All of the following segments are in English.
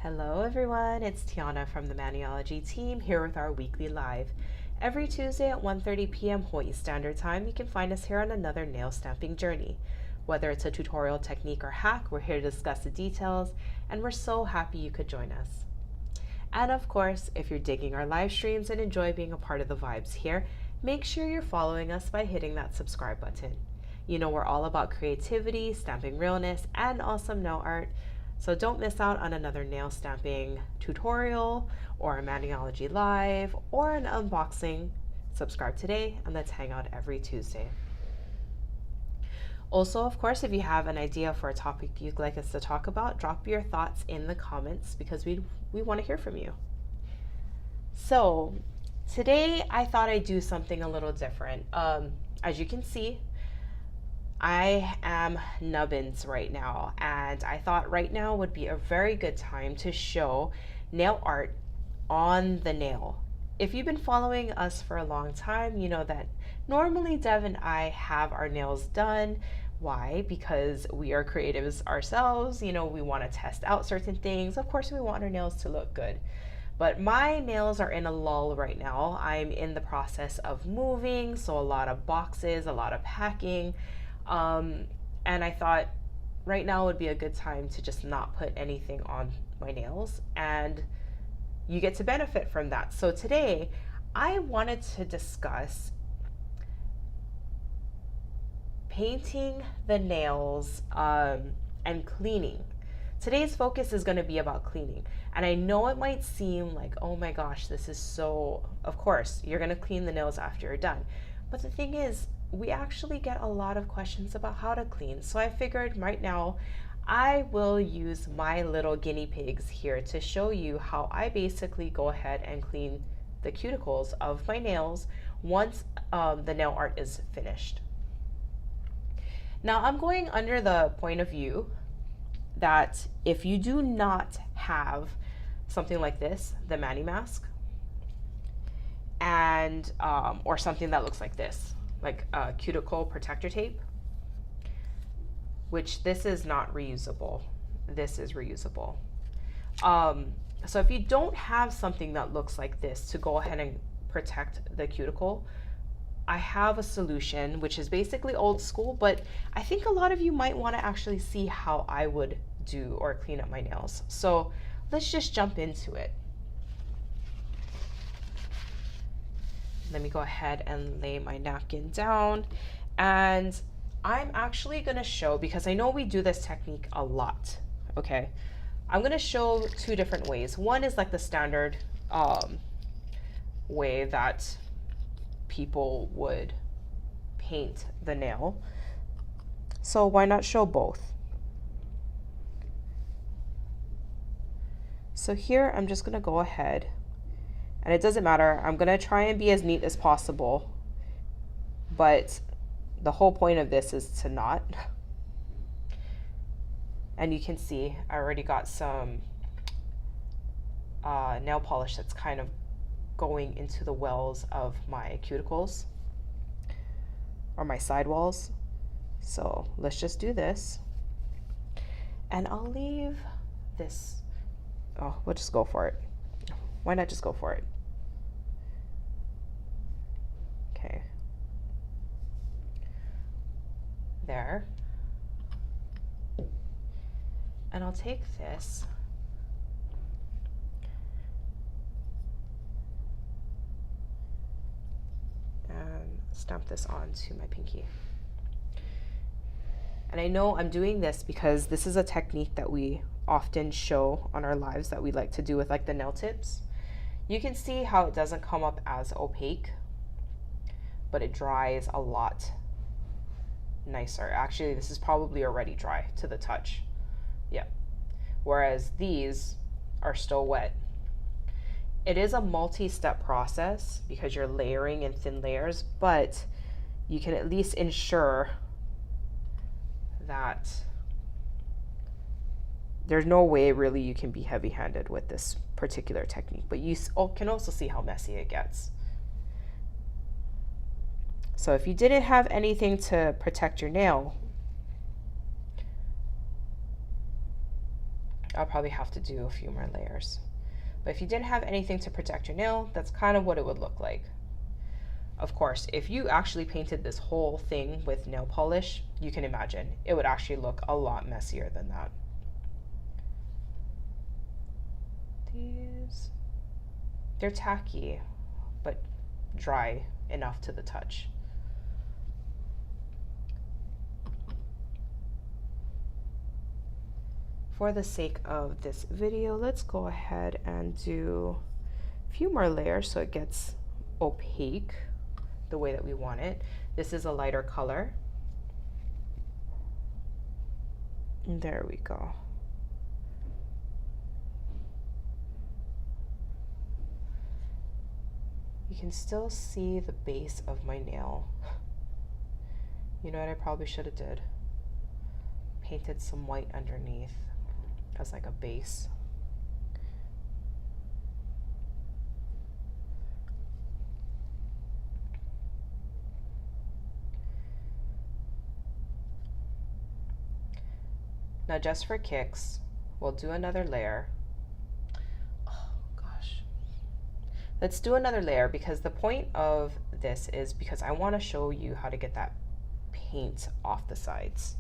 Hello everyone, it's Tiana from the Maniology team here with our weekly live. Every Tuesday at 1:30 p.m. Hawaii Standard Time, you can find us here on another nail stamping journey. Whether it's a tutorial technique or hack, we're here to discuss the details, and we're so happy you could join us. And of course, if you're digging our live streams and enjoy being a part of the vibes here, make sure you're following us by hitting that subscribe button. You know we're all about creativity, stamping realness, and awesome nail art. So don't miss out on another nail stamping tutorial or a Maniology live or an unboxing. Subscribe today and let's hang out every Tuesday. Also, of course, if you have an idea for a topic you'd like us to talk about, drop your thoughts in the comments because we want to hear from you. So today I thought I'd do something a little different. As you can see, I am nubbins right now, and I thought right now would be a very good time to show nail art on the nail. If you've been following us for a long time, you know that normally Dev and I have our nails done. Why? Because we are creatives ourselves. You know, we want to test out certain things. Of course, we want our nails to look good. But my nails are in a lull right now. I'm in the process of moving, so a lot of boxes, a lot of packing. And I thought right now would be a good time to just not put anything on my nails, and you get to benefit from that. So today I wanted to discuss painting the nails and cleaning. Today's focus is going to be about cleaning. And I know it might seem like, oh my gosh, this is so, of course, you're going to clean the nails after you're done. But the thing is, we actually get a lot of questions about how to clean. So I figured right now I will use my little guinea pigs here to show you how I basically go ahead and clean the cuticles of my nails once the nail art is finished. Now I'm going under the point of view that if you do not have something like this, the Mani mask, and or something that looks like this, like a cuticle protector tape, which this is not reusable. This is reusable. So if you don't have something that looks like this to go ahead and protect the cuticle, I have a solution, which is basically old school, but I think a lot of you might want to actually see how I would do or clean up my nails. So let's just jump into it. Let me go ahead and lay my napkin down, and I'm actually going to show, because I know we do this technique a lot, okay? I'm going to show two different ways. One is like the standard way that people would paint the nail. So why not show both? So here I'm just going to go ahead, and it doesn't matter. I'm going to try and be as neat as possible, but the whole point of this is to not. And you can see I already got some nail polish that's kind of going into the wells of my cuticles or my sidewalls. So let's just do this. And I'll leave this. Oh, we'll just go for it. Why not just go for it? Okay. There. And I'll take this and stamp this onto my pinky. And I know I'm doing this because this is a technique that we often show on our lives that we like to do with like the nail tips. You can see how it doesn't come up as opaque, but it dries a lot nicer. Actually, this is probably already dry to the touch. Yeah. Whereas these are still wet. It is a multi-step process because you're layering in thin layers, but you can at least ensure that there's no way really you can be heavy-handed with this particular technique, but you can also see how messy it gets. So if you didn't have anything to protect your nail, I'll probably have to do a few more layers. But if you didn't have anything to protect your nail, that's kind of what it would look like. Of course, if you actually painted this whole thing with nail polish, you can imagine it would actually look a lot messier than that. These, they're tacky, but dry enough to the touch. For the sake of this video, let's go ahead and do a few more layers so it gets opaque the way that we want it. This is a lighter color. And there we go. You can still see the base of my nail. You know what I probably should have did? Painted some white underneath as like a base. Now just for kicks, we'll do another layer. Oh gosh. Let's do another layer because the point of this is because I want to show you how to get that paint off the sides.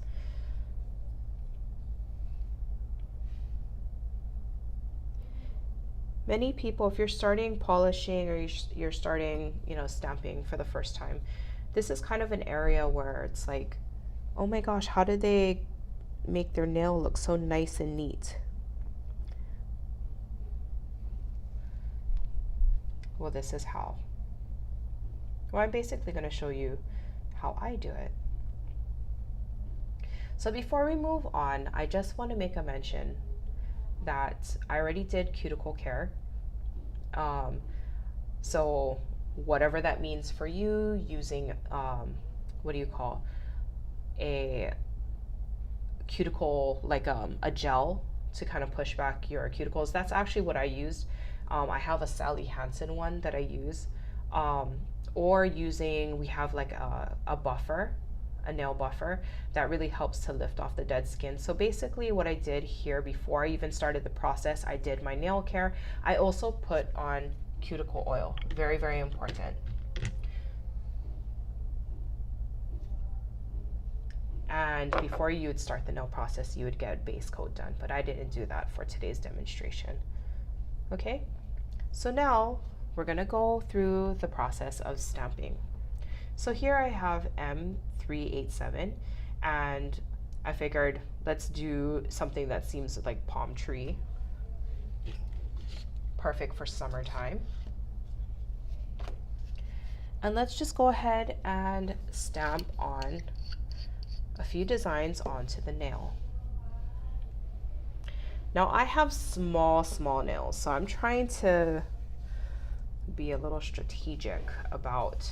Many people, if you're starting polishing or you're starting, stamping for the first time, this is kind of an area where it's like, oh my gosh, how did they make their nail look so nice and neat? Well, this is how. Well, I'm basically going to show you how I do it. So before we move on, I just want to make a mention that I already did cuticle care. So whatever that means for you, using what do you call a cuticle, like a gel to kind of push back your cuticles. That's actually what I used. I have a Sally Hansen one that I use, or we have like a buffer, a nail buffer that really helps to lift off the dead skin. So basically what I did here before I even started the process, I did my nail care. I also put on cuticle oil, very, very important. And before you would start the nail process, you would get base coat done, but I didn't do that for today's demonstration. Okay, so now we're gonna go through the process of stamping. So here I have M387, and I figured let's do something that seems like palm tree. Perfect for summertime. And let's just go ahead and stamp on a few designs onto the nail. Now I have small nails, so I'm trying to be a little strategic about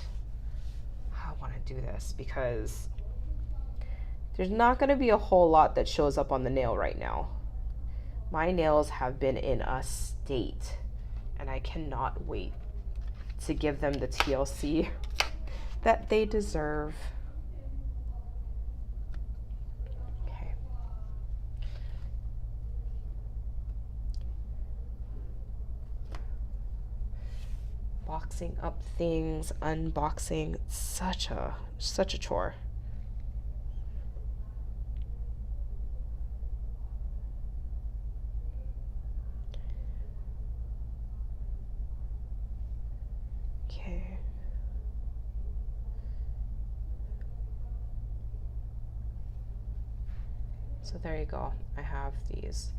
how I want to do this because there's not going to be a whole lot that shows up on the nail right now. My nails have been in a state and I cannot wait to give them the TLC that they deserve. Okay. Boxing up things, unboxing, such a chore. Okay. So there you go. I have these.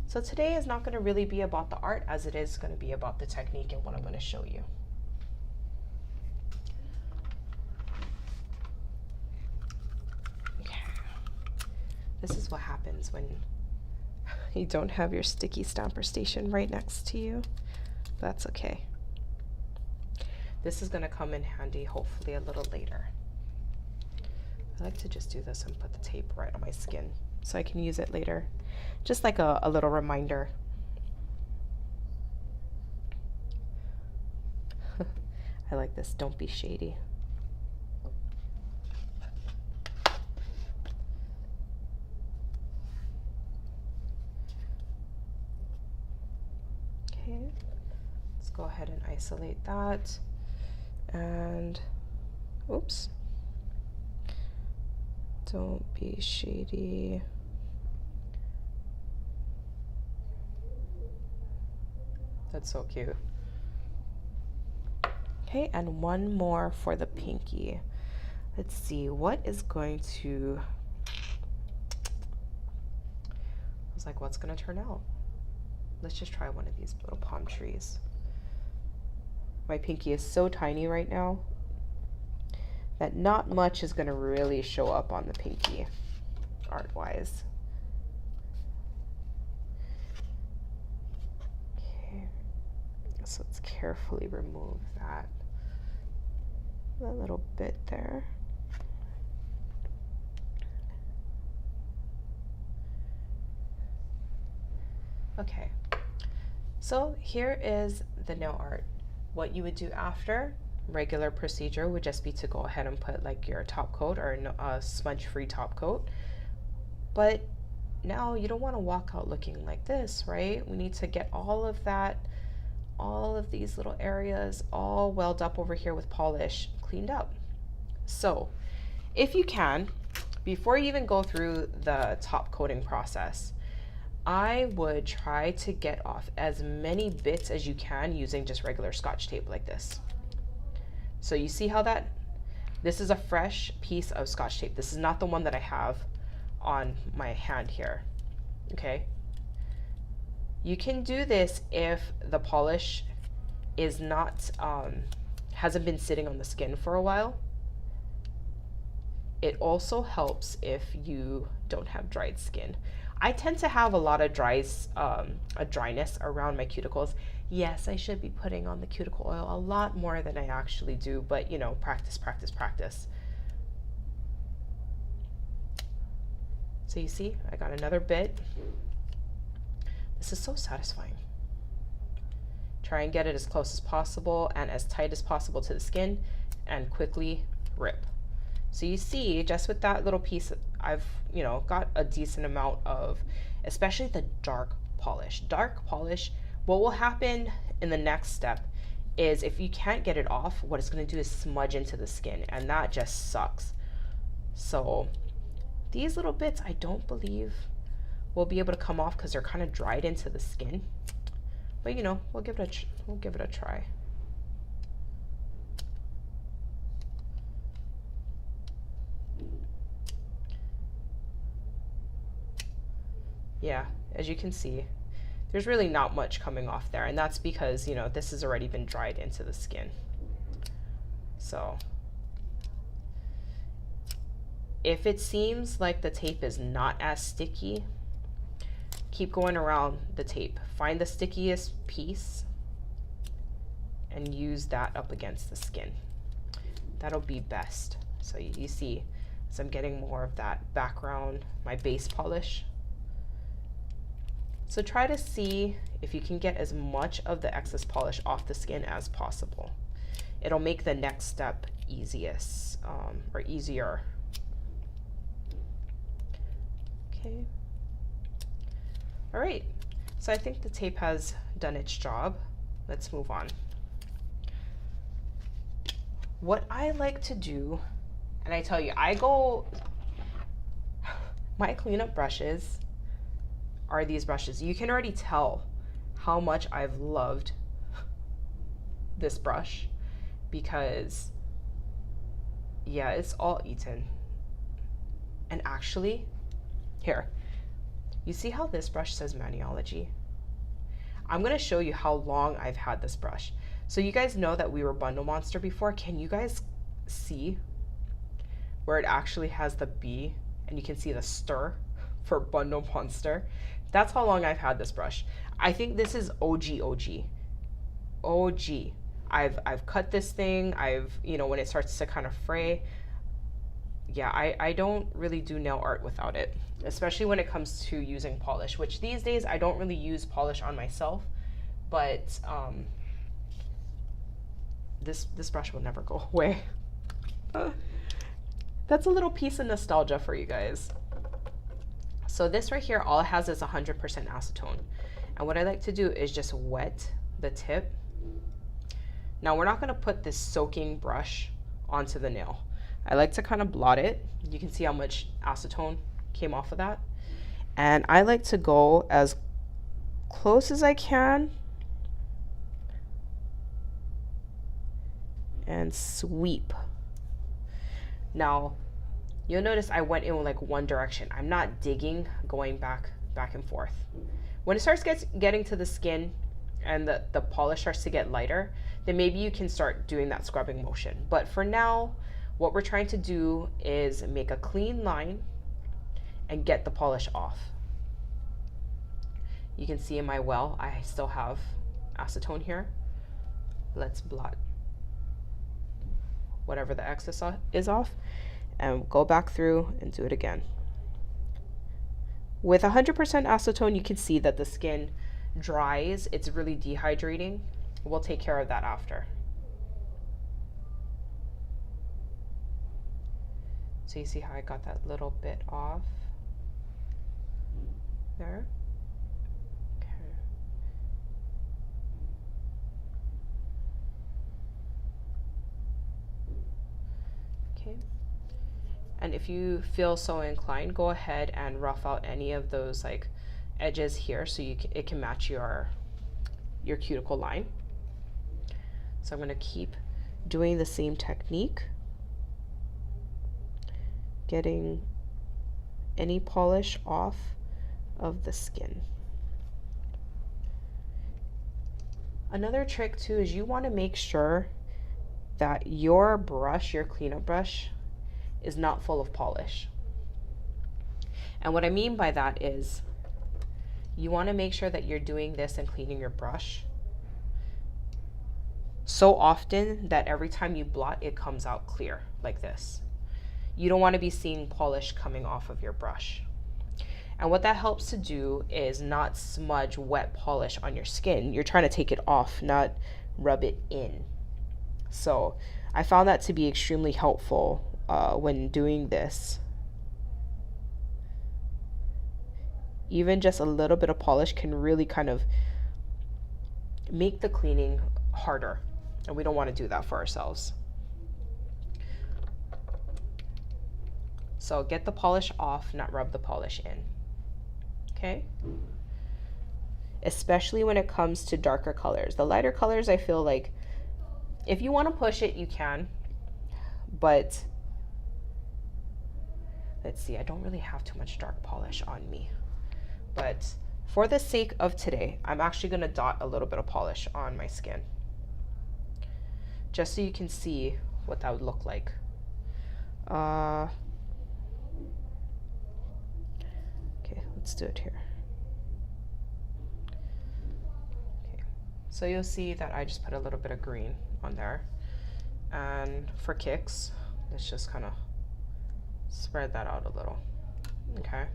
So today is not going to really be about the art as it is going to be about the technique and what I'm going to show you. Okay. This is what happens when you don't have your sticky stamper station right next to you. That's okay. This is going to come in handy hopefully a little later. I like to just do this and put the tape right on my skin so I can use it later. Just like a little reminder. I like this, don't be shady. Okay, let's go ahead and isolate that. And oops, don't be shady. That's so cute. Okay, and one more for the pinky. Let's see, what is going to, I was like, what's gonna turn out? Let's just try one of these little palm trees. My pinky is so tiny right now that not much is gonna really show up on the pinky, art-wise. Okay, so let's carefully remove that little bit there. Okay, so here is the nail art. What you would do after, regular procedure would just be to go ahead and put like your top coat or a smudge-free top coat. But now you don't want to walk out looking like this, right? We need to get all of that, all of these little areas all welled up over here with polish cleaned up. So if you can, before you even go through the top coating process, I would try to get off as many bits as you can using just regular Scotch tape like this. So you see how this is a fresh piece of Scotch tape. This is not the one that I have on my hand here, okay? You can do this if the polish is not, hasn't been sitting on the skin for a while. It also helps if you don't have dried skin. I tend to have a lot of dryness around my cuticles. Yes, I should be putting on the cuticle oil a lot more than I actually do, but you know, practice, practice, practice. So you see, I got another bit. This is so satisfying. Try and get it as close as possible and as tight as possible to the skin and quickly rip. So you see, just with that little piece, I've, you know, got a decent amount of, especially the dark polish. Dark polish, what will happen in the next step is if you can't get it off, what it's going to do is smudge into the skin, and that just sucks. So these little bits, I don't believe will be able to come off because they're kind of dried into the skin. But you know, we'll give it a try. Yeah, as you can see, there's really not much coming off there, and that's because, you know, this has already been dried into the skin. So if it seems like the tape is not as sticky, keep going around the tape. Find the stickiest piece and use that up against the skin. That'll be best. So you see, as I'm getting more of that background, my base polish. So try to see if you can get as much of the excess polish off the skin as possible. It'll make the next step easiest, or easier. Okay. All right, so I think the tape has done its job. Let's move on. What I like to do, and I tell you, my cleanup brushes are these brushes. You can already tell how much I've loved this brush because, yeah, it's all eaten. And actually, here, you see how this brush says Maniology? I'm gonna show you how long I've had this brush. So you guys know that we were Bundle Monster before. Can you guys see where it actually has the B and you can see the stir for Bundle Monster? That's how long I've had this brush. I think this is OG. I've cut this thing. You know, when it starts to kind of fray. Yeah, I don't really do nail art without it, especially when it comes to using polish, which these days I don't really use polish on myself, but this brush will never go away. That's a little piece of nostalgia for you guys. So this right here, all it has is 100% acetone. And what I like to do is just wet the tip. Now we're not going to put this soaking brush onto the nail. I like to kind of blot it. You can see how much acetone came off of that. And I like to go as close as I can and sweep. Now, you'll notice I went in like one direction. I'm not digging, going back and forth. When it starts getting to the skin and the polish starts to get lighter, then maybe you can start doing that scrubbing motion. But for now, what we're trying to do is make a clean line and get the polish off. You can see in my well, I still have acetone here. Let's blot whatever the excess is off and go back through and do it again. With 100% acetone, you can see that the skin dries. It's really dehydrating. We'll take care of that after. So you see how I got that little bit off there? Okay. And if you feel so inclined, go ahead and rough out any of those like edges here so it can match your cuticle line. So I'm going to keep doing the same technique, getting any polish off of the skin. Another trick too is you want to make sure that your brush, your cleanup brush, is not full of polish. And what I mean by that is you want to make sure that you're doing this and cleaning your brush so often that every time you blot, it comes out clear like this. You don't want to be seeing polish coming off of your brush. And what that helps to do is not smudge wet polish on your skin. You're trying to take it off, not rub it in. So I found that to be extremely helpful when doing this. Even just a little bit of polish can really kind of make the cleaning harder, and we don't want to do that for ourselves. So get the polish off, not rub the polish in. Okay? Especially when it comes to darker colors. The lighter colors, I feel like if you want to push it, you can. But let's see, I don't really have too much dark polish on me. But for the sake of today, I'm actually going to dot a little bit of polish on my skin, just so you can see what that would look like. Okay, let's do it here. Okay, so you'll see that I just put a little bit of green on there. And for kicks, let's just kind of spread that out a little. Okay.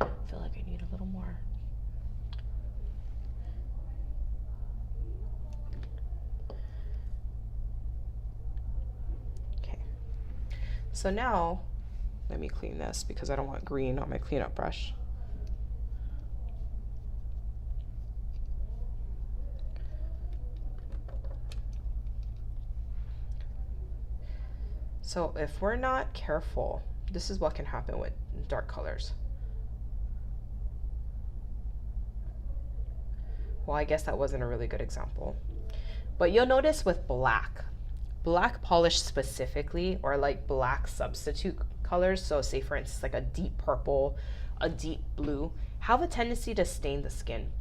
I feel like I need a little more. Okay. So now, let me clean this because I don't want green on my cleanup brush. So if we're not careful, this is what can happen with dark colors. Well, I guess that wasn't a really good example. But you'll notice with black polish specifically, or like black substitute colors, so say for instance like a deep purple, a deep blue, have a tendency to stain the skin.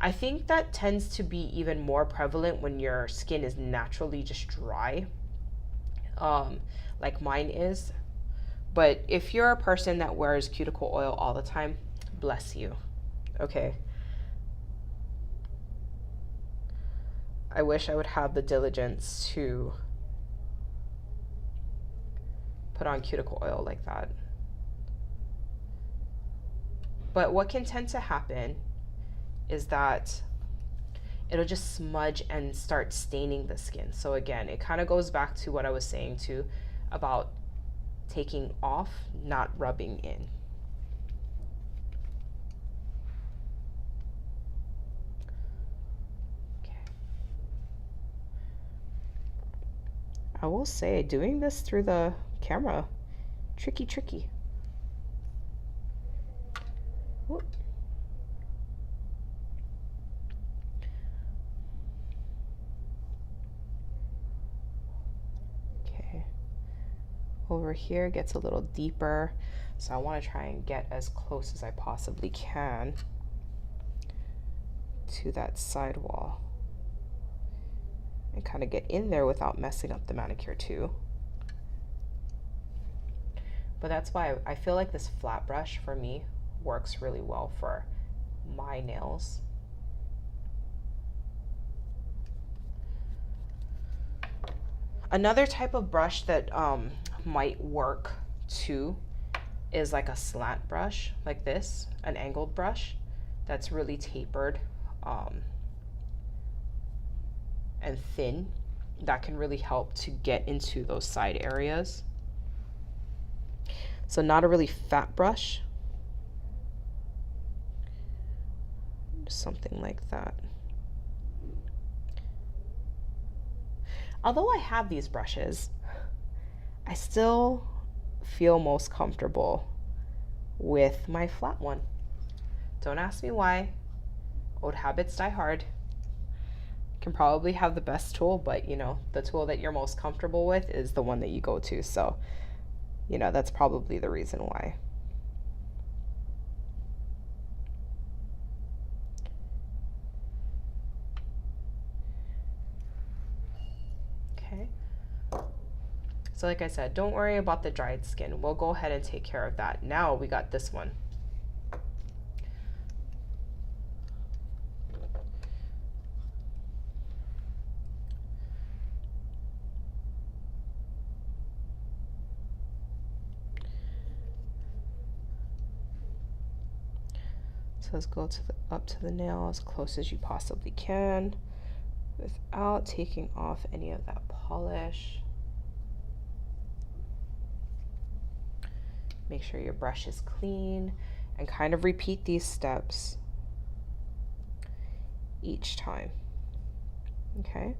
I think that tends to be even more prevalent when your skin is naturally just dry, like mine is. But if you're a person that wears cuticle oil all the time, bless you. Okay. I wish I would have the diligence to put on cuticle oil like that. But what can tend to happen is that it'll just smudge and start staining the skin. So again, it kind of goes back to what I was saying too about taking off, not rubbing in. Okay. I will say, doing this through the camera, tricky. Whoop. Over here gets a little deeper, so I want to try and get as close as I possibly can to that side wall and kind of get in there without messing up the manicure too. But that's why I feel like this flat brush for me works really well for my nails. Another type of brush that might work too is like a slant brush like this, an angled brush that's really tapered and thin. That can really help to get into those side areas. So not a really fat brush, something like that. Although I have these brushes, I still feel most comfortable with my flat one. Don't ask me why. Old habits die hard. Can probably have the best tool, but you know, the tool that you're most comfortable with is the one that you go to. So, you know, that's probably the reason why. Okay. So like I said, don't worry about the dried skin. We'll go ahead and take care of that. Now we got this one. So let's go up to the nail as close as you possibly can without taking off any of that polish. Make sure your brush is clean and kind of repeat these steps each time. Okay.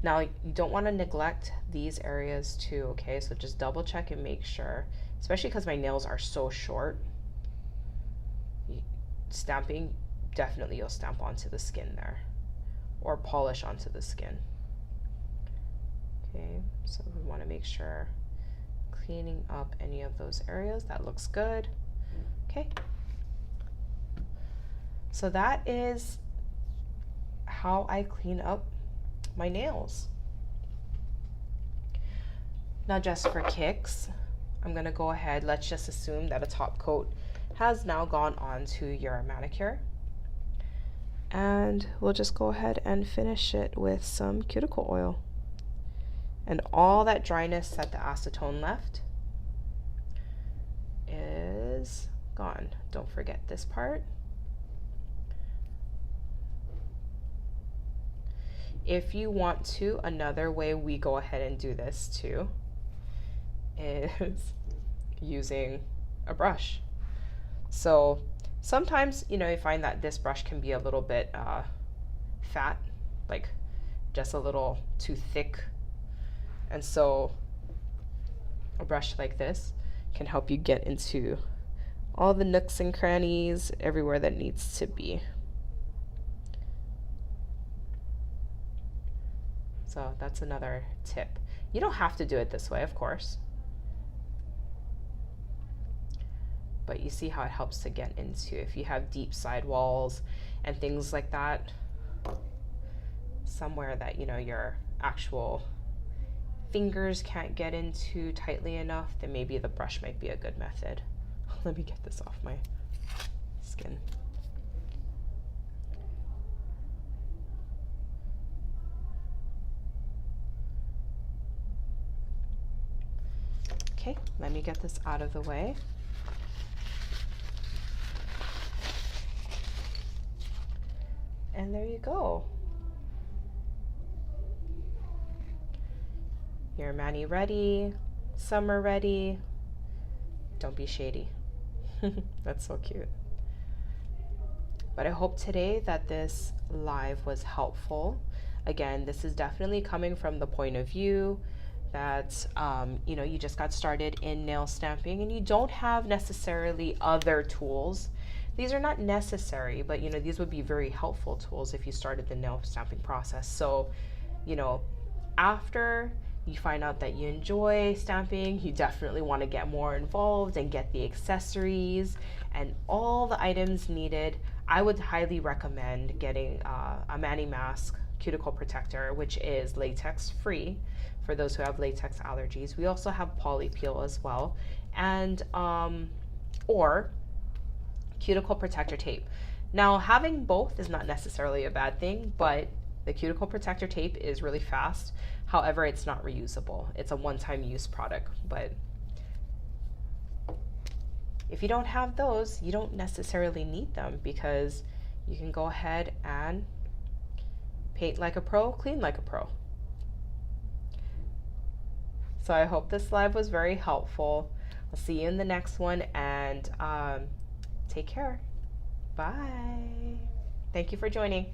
Now you don't want to neglect these areas too, okay? So just double check and make sure, especially because my nails are so short. Stamping, definitely you'll stamp onto the skin there or polish onto the skin. Okay, so we want to make sure cleaning up any of those areas. That looks good. Okay, so that is how I clean up my nails. Now just for kicks, I'm gonna go ahead, let's just assume that a top coat has now gone on to your manicure, and we'll just go ahead and finish it with some cuticle oil. And all that dryness that the acetone left is gone. Don't forget this part. If you want to, another way we go ahead and do this too is using a brush. So sometimes, you know, you find that this brush can be a little bit fat, like just a little too thick. And so a brush like this can help you get into all the nooks and crannies, everywhere that needs to be. So that's another tip. You don't have to do it this way, of course, but you see how it helps to get into, if you have deep side walls and things like that, somewhere that, you know, your actual fingers can't get into tightly enough, then maybe the brush might be a good method. Let me get this off my skin. Okay, let me get this out of the way. And there you go. Your mani ready. Summer ready. Don't be shady. That's so cute. But I hope today that this live was helpful. Again, this is definitely coming from the point of view that you just got started in nail stamping and you don't have necessarily other tools. These are not necessary, but these would be very helpful tools if you started the nail stamping process. So, after you find out that you enjoy stamping, you definitely want to get more involved and get the accessories and all the items needed. I would highly recommend getting a Mani mask cuticle protector, which is latex free for those who have latex allergies. We also have poly peel as well, and or cuticle protector tape. Now, having both is not necessarily a bad thing, but the cuticle protector tape is really fast. However, it's not reusable. It's a one-time use product, but if you don't have those, you don't necessarily need them because you can go ahead and paint like a pro, clean like a pro. So I hope this live was very helpful. I'll see you in the next one, and take care. Bye. Thank you for joining.